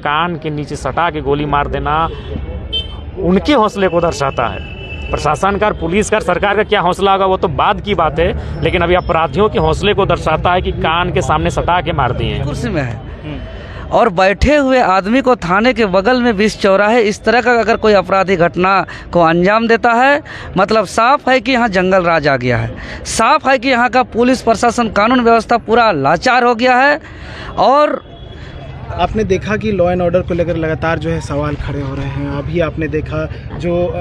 कान के नीचे सटा के गोली मार देना उनके हौसले को दर्शाता है। प्रशासन का, पुलिस का, सरकार का क्या हौसला होगा वो तो बाद की बात है, लेकिन अभी अपराधियों के हौसले को दर्शाता है कि कान के सामने सटा के मार दिए हैं। कुर्सी में है और बैठे हुए आदमी को थाने के बगल में 20 चौराहे इस तरह का अगर कोई अपराधी घटना को अंजाम देता है, मतलब साफ है कि यहाँ जंगल राज आ गया है। साफ है कि यहाँ का पुलिस प्रशासन, कानून व्यवस्था पूरा लाचार हो गया है। और आपने देखा कि लॉ एंड ऑर्डर को लेकर लगातार जो है सवाल खड़े हो रहे हैं। अभी आपने देखा जो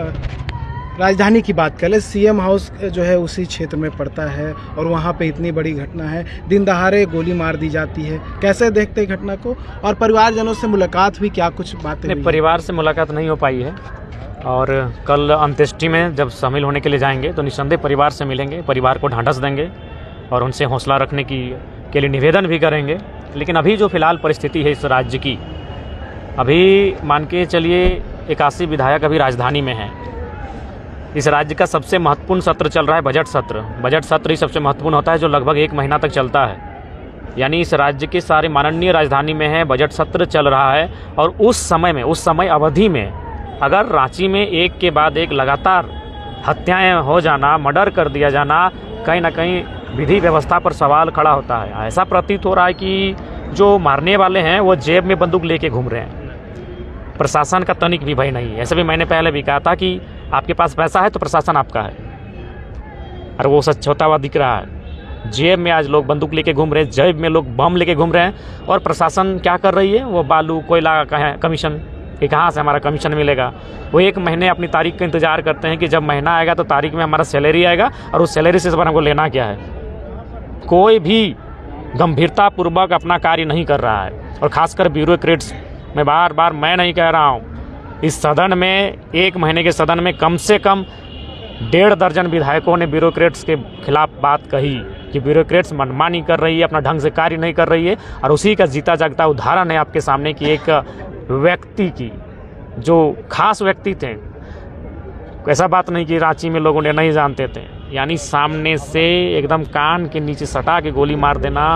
राजधानी की बात करें, सीएम हाउस जो है उसी क्षेत्र में पड़ता है और वहाँ पे इतनी बड़ी घटना है, दिन दहाड़े गोली मार दी जाती है। कैसे देखते हैं घटना को? और परिवारजनों से मुलाकात हुई, क्या कुछ बातें? परिवार से मुलाकात नहीं हो पाई है और कल अंत्येष्टि में जब शामिल होने के लिए जाएंगे तो निस्संदेह परिवार से मिलेंगे, परिवार को ढांढस देंगे और उनसे हौसला रखने के लिए निवेदन भी करेंगे। लेकिन अभी जो फिलहाल परिस्थिति है इस राज्य की, अभी मान के चलिए 81 विधायक अभी राजधानी में हैं। इस राज्य का सबसे महत्वपूर्ण सत्र चल रहा है बजट सत्र। बजट सत्र ही सबसे महत्वपूर्ण होता है जो लगभग 1 महीना तक चलता है। यानी इस राज्य के सारे माननीय राजधानी में है, बजट सत्र चल रहा है और उस समय अवधि में अगर रांची में एक के बाद एक लगातार हत्याएं हो जाना, मर्डर कर दिया जाना, कहीं ना कहीं विधि व्यवस्था पर सवाल खड़ा होता है। ऐसा प्रतीत हो रहा है कि जो मारने वाले हैं वो जेब में बंदूक लेके घूम रहे हैं। प्रशासन का तनिक भी भय नहीं है। ऐसे भी मैंने पहले भी कहा था कि आपके पास पैसा है तो प्रशासन आपका है, और वो सच होता हुआ दिख रहा है। जेब में आज लोग बंदूक लेके घूम रहे हैं, जेब में लोग बम लेके घूम रहे हैं और प्रशासन क्या कर रही है? वो बालू कोयला का है कमीशन, कि कहाँ से हमारा कमीशन मिलेगा। वो 1 महीने अपनी तारीख का इंतजार करते हैं कि जब महीना आएगा तो तारीख में हमारा सैलरी आएगा और उस सैलरी से इस बार हमको लेना क्या है। कोई भी गंभीरतापूर्वक अपना कार्य नहीं कर रहा है और खासकर ब्यूरोक्रेट्स। मैं बार बार मैं नहीं कह रहा हूँ, इस सदन में 1 महीने के सदन में कम से कम 1.5 दर्जन विधायकों ने ब्यूरोक्रेट्स के खिलाफ बात कही कि ब्यूरोक्रेट्स मनमानी कर रही है, अपना ढंग से कार्य नहीं कर रही है। और उसी का जीता जागता उदाहरण है आपके सामने कि एक व्यक्ति की, जो खास व्यक्ति थे, ऐसा बात नहीं कि रांची में लोगों ने नहीं जानते थे, यानी सामने से एकदम कान के नीचे सटा के गोली मार देना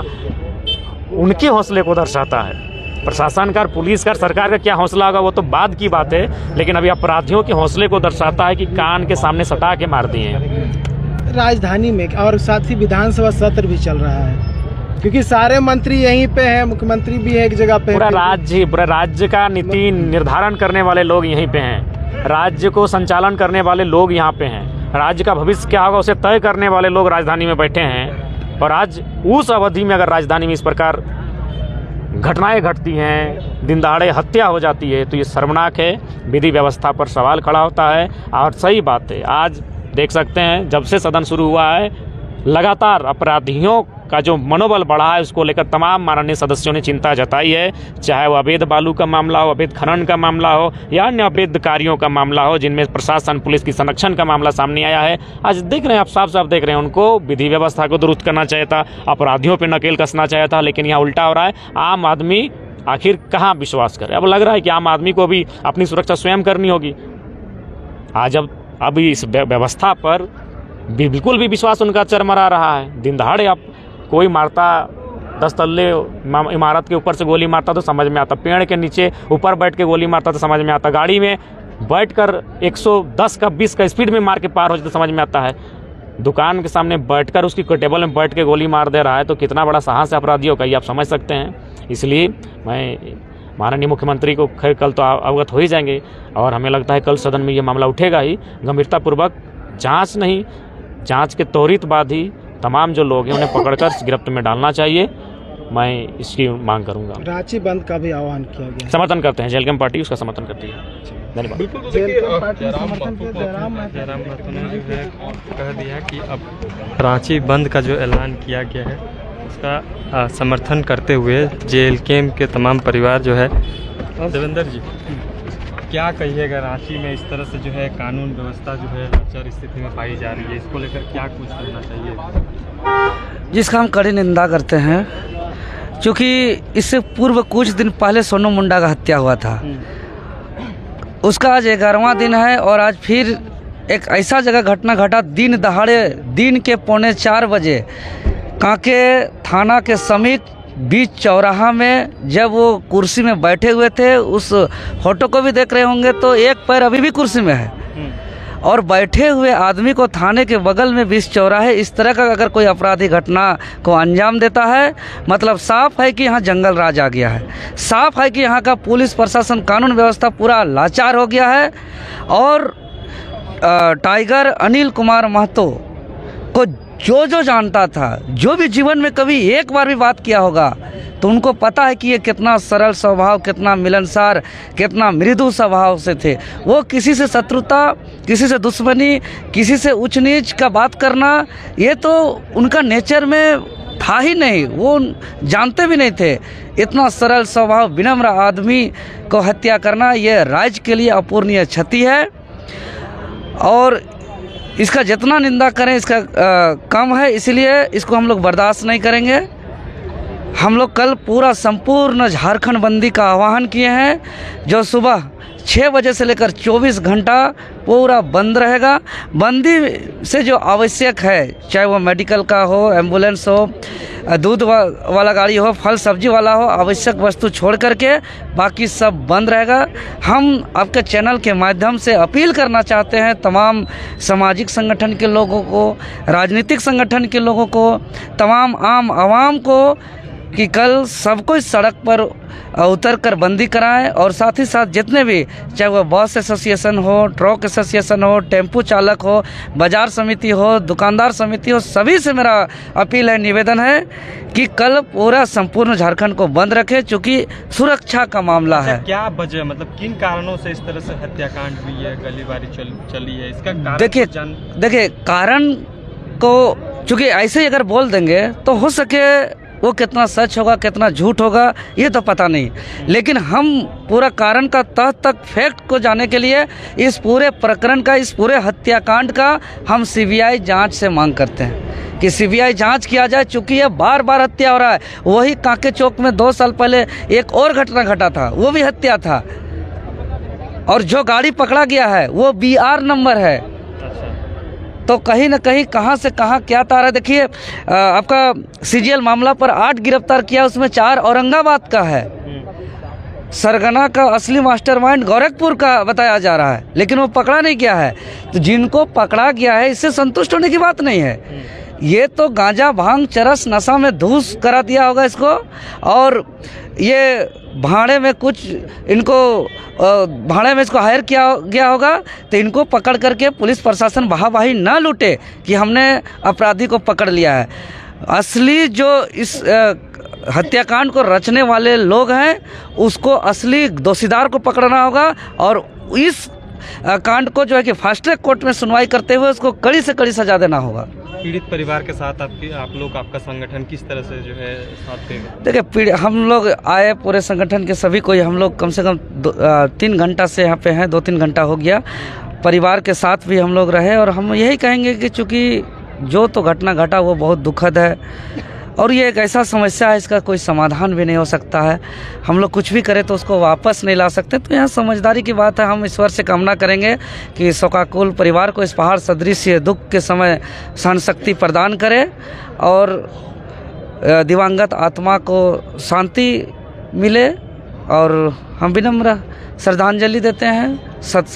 उनके हौसले को दर्शाता है। प्रशासन का, पुलिस का, सरकार का क्या हौसला होगा वो तो बाद की बात है, लेकिन अभी अपराधियों के हौसले को दर्शाता है कि कान के सामने सटा के मार दिए हैं। राजधानी में और साथ ही विधानसभा सत्र भी चल रहा है, क्योंकि सारे मंत्री यहीं पे हैं, मुख्यमंत्री भी है एक जगह पे। पूरा राज्य का नीति निर्धारण करने वाले लोग यहीं पे हैं, राज्य को संचालन करने वाले लोग यहाँ पे हैं, राज्य का भविष्य क्या होगा उसे तय करने वाले लोग राजधानी में बैठे हैं। और आज उस अवधि में अगर राजधानी में इस प्रकार घटनाएं घटती हैं, दिन दहाड़े हत्या हो जाती है, तो ये शर्मनाक है। विधि व्यवस्था पर सवाल खड़ा होता है। और सही बात है, आज देख सकते हैं जब से सदन शुरू हुआ है लगातार अपराधियों का जो मनोबल बढ़ा है उसको लेकर तमाम माननीय सदस्यों ने चिंता जताई है। चाहे वो अवैध बालू का मामला हो, अवैध खनन का मामला हो या अन्य अवैध कार्यों का मामला हो जिनमें प्रशासन, पुलिस की संरक्षण का मामला सामने आया है। आज देख रहे हैं आप, साफ साफ देख रहे हैं, उनको विधि व्यवस्था को दुरुस्त करना चाहिए था, अपराधियों पर नकेल कसना चाहिए था, लेकिन यहाँ उल्टा हो रहा है। आम आदमी आखिर कहाँ विश्वास करे? अब लग रहा है कि आम आदमी को भी अपनी सुरक्षा स्वयं करनी होगी। आज अब इस व्यवस्था पर बिल्कुल भी विश्वास उनका चरमरा रहा है। दिन दहाड़े आप कोई मारता, 10 तल्ले इमारत के ऊपर से गोली मारता तो समझ में आता, पेड़ के नीचे ऊपर बैठ के गोली मारता तो समझ में आता, गाड़ी में बैठकर 110 का 20 का स्पीड में मार के पार हो जाए तो समझ में आता है। दुकान के सामने बैठकर उसकी टेबल में बैठ के गोली मार दे रहा है तो कितना बड़ा साहस है अपराधियों का, ये आप समझ सकते हैं। इसलिए मैं माननीय मुख्यमंत्री को खैर कल तो अवगत हो ही जाएंगे और हमें लगता है कल सदन में ये मामला उठेगा ही। गंभीरतापूर्वक जांच के त्वरित बाद ही तमाम जो लोग हैं उन्हें पकड़कर गिरफ्त में डालना चाहिए। मैं इसकी मांग करूंगा। रांची बंद का भी आह्वान किया गया, समर्थन करते हैं, जयराम पार्टी उसका समर्थन करती है। धन्यवाद। जयराम महतो ने जो है कह दिया कि अब रांची बंद का जो ऐलान किया गया है उसका समर्थन करते हुए जेएलके के तमाम परिवार जो है। देवेंद्र जी, क्या कहिएगा? रांची में इस तरह से जो है कानून व्यवस्था जो है लाचार स्थिति में पाई जा रही है, इसको लेकर क्या कुछ करना चाहिए? जिसका हम कड़ी निंदा करते हैं, क्योंकि इससे पूर्व कुछ दिन पहले सोनू मुंडा का हत्या हुआ था, उसका आज 11वां दिन है और आज फिर एक ऐसा जगह घटना घटा दिन दहाड़े, दिन के 3:45 बजे कांके थाना के समीप बीच चौराहा में जब वो कुर्सी में बैठे हुए थे, उस फोटो को भी देख रहे होंगे तो एक पैर अभी भी कुर्सी में है, और बैठे हुए आदमी को थाने के बगल में बीच चौराहे इस तरह का अगर कोई अपराधी घटना को अंजाम देता है, मतलब साफ है कि यहाँ जंगल राज आ गया है। साफ है कि यहाँ का पुलिस प्रशासन, कानून व्यवस्था पूरा लाचार हो गया है। और टाइगर अनिल कुमार महतो को जो जानता था, जो भी जीवन में कभी एक बार भी बात किया होगा, तो उनको पता है कि ये कितना सरल स्वभाव, कितना मिलनसार, कितना मृदु स्वभाव से थे। वो किसी से शत्रुता, किसी से दुश्मनी, किसी से ऊंच नीच का बात करना, ये तो उनका नेचर में था ही नहीं, वो जानते भी नहीं थे। इतना सरल स्वभाव, विनम्र आदमी को हत्या करना, ये राज्य के लिए अपूरणीय क्षति है, और इसका जितना निंदा करें इसका कम है। इसलिए इसको हम लोग बर्दाश्त नहीं करेंगे। हम लोग कल पूरा संपूर्ण झारखंड बंदी का आह्वान किए हैं, जो सुबह 6 बजे से लेकर 24 घंटा पूरा बंद रहेगा। बंदी से जो आवश्यक है, चाहे वो मेडिकल का हो, एम्बुलेंस हो, दूध वाला गाड़ी हो, फल सब्जी वाला हो, आवश्यक वस्तु छोड़ करके बाकी सब बंद रहेगा। हम आपके चैनल के माध्यम से अपील करना चाहते हैं तमाम सामाजिक संगठन के लोगों को, राजनीतिक संगठन के लोगों को, तमाम आम आवाम को, कि कल सबको इस सड़क पर उतर कर बंदी कराएं, और साथ ही साथ जितने भी, चाहे वो बस एसोसिएशन हो, ट्रक एसोसिएशन हो, टेम्पू चालक हो, बाजार समिति हो, दुकानदार समिति हो, सभी से मेरा अपील है, निवेदन है कि कल पूरा संपूर्ण झारखंड को बंद रखें, चूँकि सुरक्षा का मामला है। क्या वजह, मतलब किन कारणों से इस तरह से हत्याकांड हुई है, गोलीबारी चली है, इसका कारण? देखिए कारण को चूँकि ऐसे ही अगर बोल देंगे तो हो सके वो कितना सच होगा, कितना झूठ होगा, ये तो पता नहीं। लेकिन हम पूरा कारण का तह तक फैक्ट को जानने के लिए इस पूरे प्रकरण का, इस पूरे हत्याकांड का हम सीबीआई जांच से मांग करते हैं कि सीबीआई जांच किया जाए, चूँकि ये बार बार हत्या हो रहा है। वही कांके चौक में 2 साल पहले एक और घटना घटा था, वो भी हत्या था, और जो गाड़ी पकड़ा गया है वो BR नंबर है। तो कहीं ना कहीं कहां से कहां क्या तारा। देखिए, आपका CGL मामला पर 8 गिरफ्तार किया, उसमें 4 औरंगाबाद का है। सरगना का असली मास्टरमाइंड गोरखपुर का बताया जा रहा है, लेकिन वो पकड़ा नहीं गया है। तो जिनको पकड़ा गया है, इससे संतुष्ट होने की बात नहीं है। ये तो गांजा, भांग, चरस, नशा में धूस करा दिया होगा इसको, और ये भाड़े में कुछ इनको भाड़े में इसको हायर किया गया होगा। तो इनको पकड़ करके पुलिस प्रशासन वाहवाही ना लूटे कि हमने अपराधी को पकड़ लिया है। असली जो इस हत्याकांड को रचने वाले लोग हैं, उसको असली दोषीदार को पकड़ना होगा, और इस कांड को जो है कि फास्ट ट्रैक कोर्ट में सुनवाई करते हुए उसको कड़ी से कड़ी सजा देना होगा। पीड़ित परिवार के साथ आपका संगठन किस तरह से जो है साथ देगा? देखिए, हम लोग आए पूरे संगठन के सभी कोई, हम लोग कम से कम 3 घंटा से यहाँ पे हैं, 2-3 घंटा हो गया। परिवार के साथ भी हम लोग रहे, और हम यही कहेंगे कि चूँकि जो तो घटना घटा वो बहुत दुखद है, और ये एक ऐसा समस्या है, इसका कोई समाधान भी नहीं हो सकता है। हम लोग कुछ भी करें तो उसको वापस नहीं ला सकते। तो यहाँ समझदारी की बात है। हम ईश्वर से कामना करेंगे कि शोकाकुल परिवार को इस पहाड़ सदृश दुख के समय सहन शक्ति प्रदान करे, और दिवंगत आत्मा को शांति मिले। और हम विनम्र श्रद्धांजलि देते हैं। सत